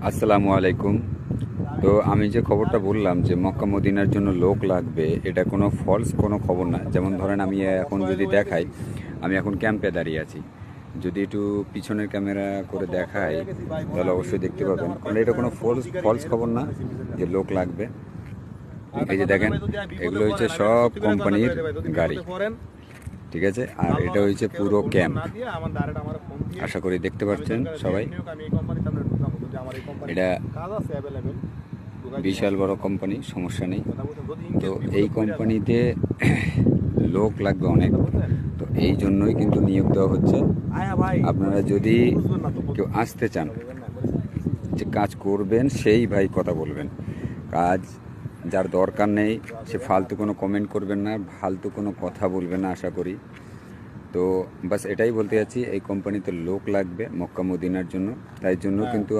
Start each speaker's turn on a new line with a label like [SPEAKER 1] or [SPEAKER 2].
[SPEAKER 1] আসসালামু আলাইকুম। তো আমি যে খবরটা বললাম যে মক্কা মদিনার জন্য লোক লাগবে, এটা কোনো ফলস কোনো খবর না। যেমন ধরেন আমি এখন যদি দেখাই, আমি এখন ক্যাম্পে দাঁড়িয়ে আছি। যদি একটু পিছনের ক্যামেরা করে দেখাই তাহলে অবশ্যই দেখতে পাবেন, কারণ এটা কোনো ফলস খবর না যে লোক লাগবে। এই যে দেখেন, এগুলো হচ্ছে সব কোম্পানির গাড়ি, ঠিক আছে। আর এটা হচ্ছে পুরো ক্যাম্প, আশা করি দেখতে পাচ্ছেন সবাই। এটা বিশাল বড় কোম্পানি, সমস্যা নেই। তো এই কোম্পানিতে লোক লাগবে অনেক, তো এই জন্যই কিন্তু নিয়োগ দেওয়া হচ্ছে। আপনারা যদি কেউ আসতে চান, যে কাজ করবেন সেই ভাই কথা বলবেন। কাজ যার দরকার নেই সে ফালতু কোনো কমেন্ট করবেন না, ফালতু কোনো কথা বলবেন না আশা করি। তো বাস এটাই বলতে যাচ্ছি, এই কোম্পানিতে লোক লাগবে মক্কা মদিনার জন্য, তাই জন্য কিন্তু